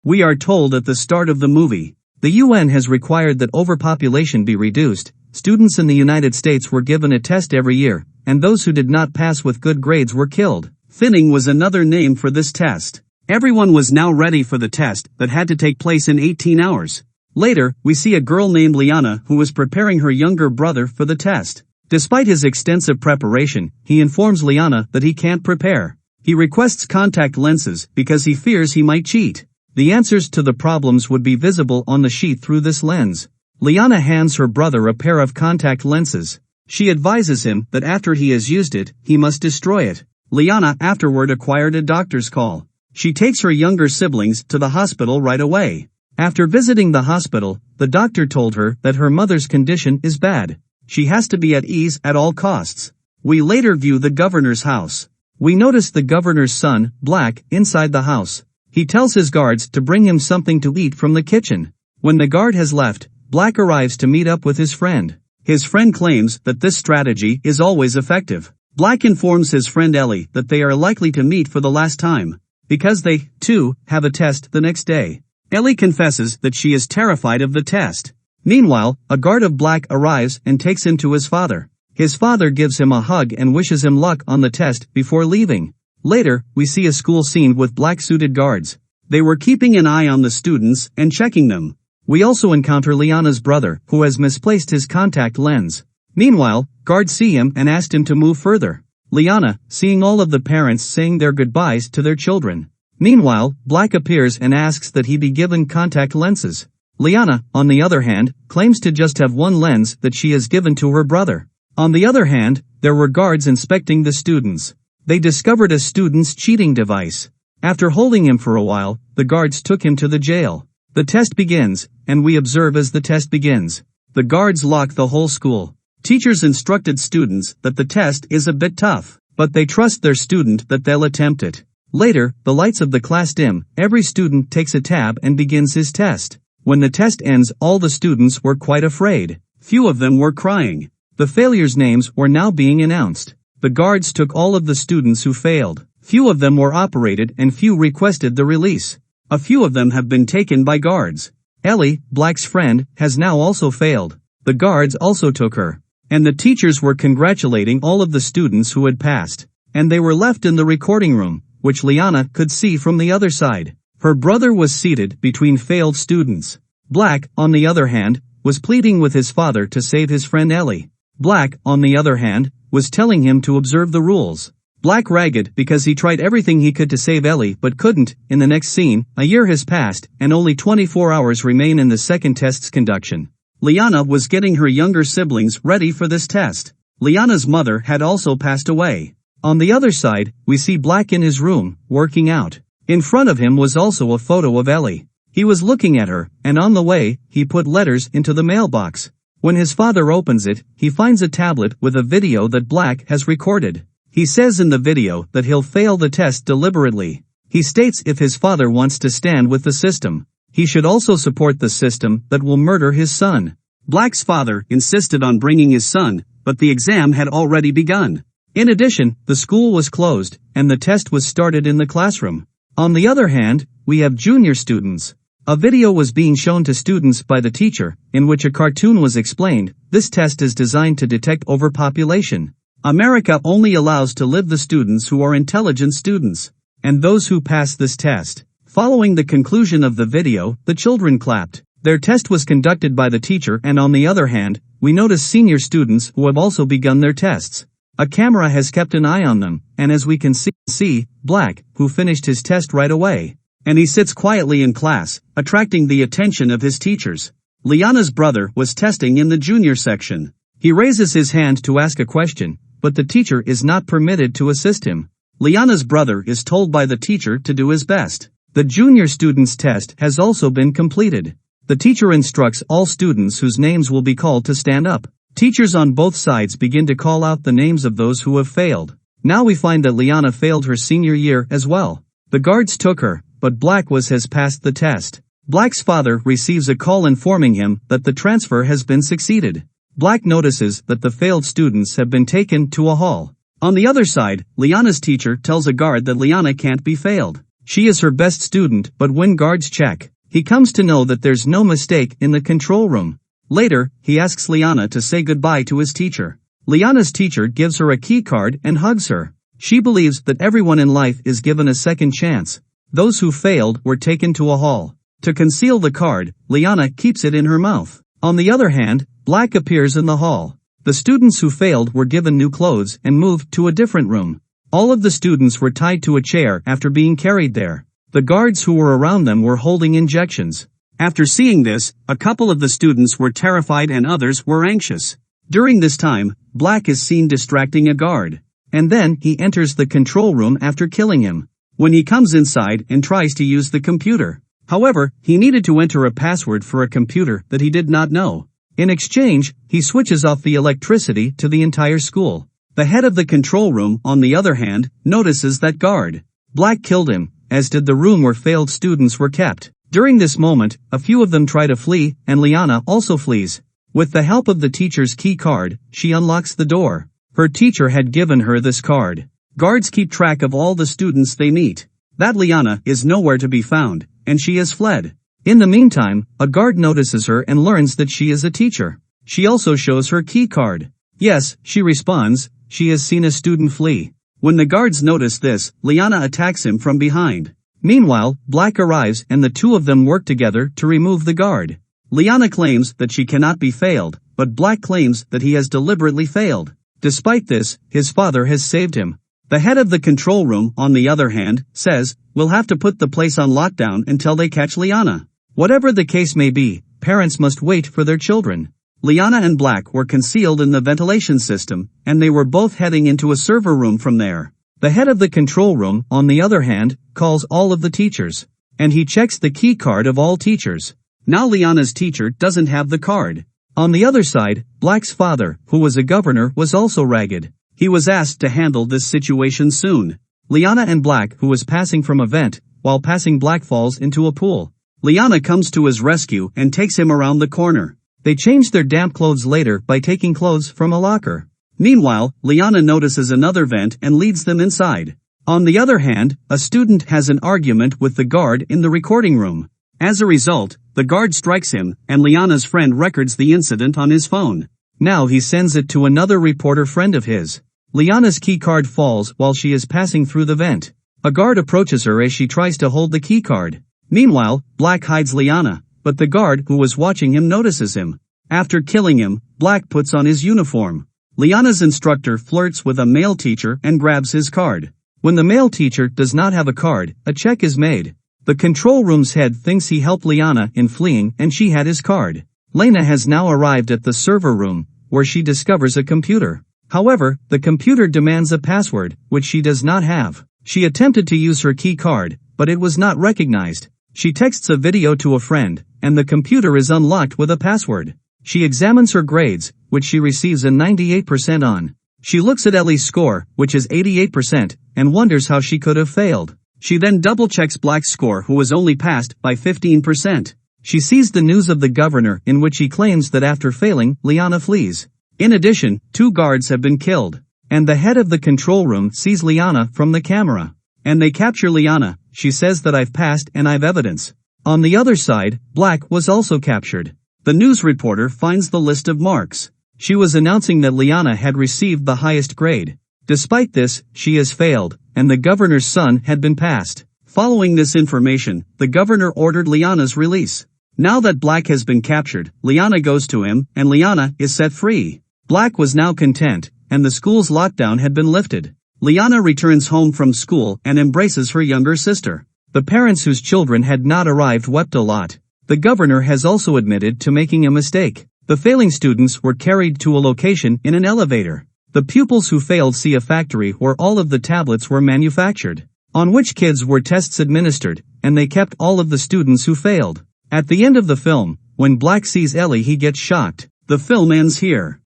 We are told at the start of the movie, the UN has required that overpopulation be reduced. Students in the United States were given a test every year, and those who did not pass with good grades were killed. Thinning was another name for this test. Everyone was now ready for the test that had to take place in 18 hours. Later, we see a girl named Liana who was preparing her younger brother for the test. Despite his extensive preparation, he informs Liana that he can't prepare. He requests contact lenses because he fears he might cheat. The answers to the problems would be visible on the sheet through this lens. Liana hands her brother a pair of contact lenses. She advises him that after he has used it, he must destroy it. Liana afterward acquired a doctor's call. She takes her younger siblings to the hospital right away. After visiting the hospital, the doctor told her that her mother's condition is bad. She has to be at ease at all costs. We later view the governor's house. We notice the governor's son, Black, inside the house. He tells his guards to bring him something to eat from the kitchen. When the guard has left, Black arrives to meet up with his friend. His friend claims that this strategy is always effective. Black informs his friend Ellie that they are likely to meet for the last time, because they, too, have a test the next day. Ellie confesses that she is terrified of the test. Meanwhile, a guard of Black arrives and takes him to his father. His father gives him a hug and wishes him luck on the test before leaving. Later, we see a school scene with black-suited guards. They were keeping an eye on the students and checking them. We also encounter Liana's brother, who has misplaced his contact lens. Meanwhile, guards see him and ask him to move further. Liana, seeing all of the parents saying their goodbyes to their children. Meanwhile, Black appears and asks that he be given contact lenses. Liana, on the other hand, claims to just have one lens that she has given to her brother. On the other hand, there were guards inspecting the students. They discovered a student's cheating device. After holding him for a while, the guards took him to the jail. The test begins, and we observe as the test begins. The guards lock the whole school. Teachers instructed students that the test is a bit tough, but they trust their student that they'll attempt it. Later, the lights of the class dim, every student takes a tab and begins his test. When the test ends, all the students were quite afraid. Few of them were crying. The failures' names were now being announced. The guards took all of the students who failed. Few of them were operated and few requested the release. A few of them have been taken by guards. Ellie, Black's friend, has now also failed. The guards also took her. And the teachers were congratulating all of the students who had passed. And they were left in the recording room, which Liana could see from the other side. Her brother was seated between failed students. Black, on the other hand, was pleading with his father to save his friend Ellie. Black, on the other hand, was telling him to observe the rules. Black ragged because he tried everything he could to save Ellie but couldn't. In the next scene, a year has passed and only 24 hours remain in the second test's conduction. Liana was getting her younger siblings ready for this test. Liana's mother had also passed away. On the other side, we see Black in his room, working out. In front of him was also a photo of Ellie. He was looking at her, and on the way, he put letters into the mailbox. When his father opens it, he finds a tablet with a video that Black has recorded. He says in the video that he'll fail the test deliberately. He states if his father wants to stand with the system, he should also support the system that will murder his son. Black's father insisted on bringing his son, but the exam had already begun. In addition, the school was closed, and the test was started in the classroom. On the other hand, we have junior students. A video was being shown to students by the teacher, in which a cartoon was explained. This test is designed to detect overpopulation. America only allows to live the students who are intelligent students, and those who pass this test. Following the conclusion of the video, the children clapped. Their test was conducted by the teacher, and on the other hand, we notice senior students who have also begun their tests. A camera has kept an eye on them, and as we can see, Black, who finished his test right away. And he sits quietly in class, attracting the attention of his teachers. Liana's brother was testing in the junior section. He raises his hand to ask a question, but the teacher is not permitted to assist him. Liana's brother is told by the teacher to do his best. The junior student's test has also been completed. The teacher instructs all students whose names will be called to stand up. Teachers on both sides begin to call out the names of those who have failed. Now we find that Liana failed her senior year as well. The guards took her, but Black has passed the test. Black's father receives a call informing him that the transfer has been succeeded. Black notices that the failed students have been taken to a hall. On the other side, Liana's teacher tells a guard that Liana can't be failed. She is her best student, but when guards check, he comes to know that there's no mistake in the control room. Later, he asks Liana to say goodbye to his teacher. Liana's teacher gives her a key card and hugs her. She believes that everyone in life is given a second chance. Those who failed were taken to a hall. To conceal the card, Liana keeps it in her mouth. On the other hand, Black appears in the hall. The students who failed were given new clothes and moved to a different room. All of the students were tied to a chair after being carried there. The guards who were around them were holding injections. After seeing this, a couple of the students were terrified and others were anxious. During this time, Black is seen distracting a guard. And then he enters the control room after killing him. When he comes inside and tries to use the computer. However, he needed to enter a password for a computer that he did not know. In exchange, he switches off the electricity to the entire school. The head of the control room, on the other hand, notices that guard. Black killed him, as did the room where failed students were kept. During this moment, a few of them try to flee, and Liana also flees. With the help of the teacher's key card, she unlocks the door. Her teacher had given her this card. Guards keep track of all the students they meet. That Liana is nowhere to be found, and she has fled. In the meantime, a guard notices her and learns that she is a teacher. She also shows her key card. Yes, she responds, she has seen a student flee. When the guards notice this, Liana attacks him from behind. Meanwhile, Black arrives and the two of them work together to remove the guard. Liana claims that she cannot be failed, but Black claims that he has deliberately failed. Despite this, his father has saved him. The head of the control room, on the other hand, says, we'll have to put the place on lockdown until they catch Liana. Whatever the case may be, parents must wait for their children. Liana and Black were concealed in the ventilation system, and they were both heading into a server room from there. The head of the control room, on the other hand, calls all of the teachers. And he checks the key card of all teachers. Now Liana's teacher doesn't have the card. On the other side, Black's father, who was a governor, was also ragged. He was asked to handle this situation soon. Liana and Black, who was passing from a vent, while passing Black falls into a pool. Liana comes to his rescue and takes him around the corner. They change their damp clothes later by taking clothes from a locker. Meanwhile, Liana notices another vent and leads them inside. On the other hand, a student has an argument with the guard in the recording room. As a result, the guard strikes him, and Liana's friend records the incident on his phone. Now he sends it to another reporter friend of his. Liana's key card falls while she is passing through the vent. A guard approaches her as she tries to hold the key card. Meanwhile, Black hides Liana, but the guard who was watching him notices him. After killing him, Black puts on his uniform. Liana's instructor flirts with a male teacher and grabs his card. When the male teacher does not have a card, a check is made. The control room's head thinks he helped Liana in fleeing and she had his card. Lena has now arrived at the server room, where she discovers a computer. However, the computer demands a password, which she does not have. She attempted to use her key card, but it was not recognized. She texts a video to a friend, and the computer is unlocked with a password. She examines her grades, which she receives a 98% on. She looks at Ellie's score, which is 88%, and wonders how she could have failed. She then double-checks Black's score, who was only passed by 15%. She sees the news of the governor, in which he claims that after failing, Liana flees. In addition, 2 guards have been killed. And the head of the control room sees Liana from the camera. And they capture Liana. She says that I've passed and I've evidence. On the other side, Black was also captured. The news reporter finds the list of marks. She was announcing that Liana had received the highest grade. Despite this, she has failed, and the governor's son had been passed. Following this information, the governor ordered Liana's release. Now that Black has been captured, Liana goes to him, and Liana is set free. Black was now content, and the school's lockdown had been lifted. Liana returns home from school and embraces her younger sister. The parents whose children had not arrived wept a lot. The governor has also admitted to making a mistake. The failing students were carried to a location in an elevator. The pupils who failed see a factory where all of the tablets were manufactured, on which kids were tests administered, and they kept all of the students who failed. At the end of the film, when Black sees Ellie he gets shocked. The film ends here.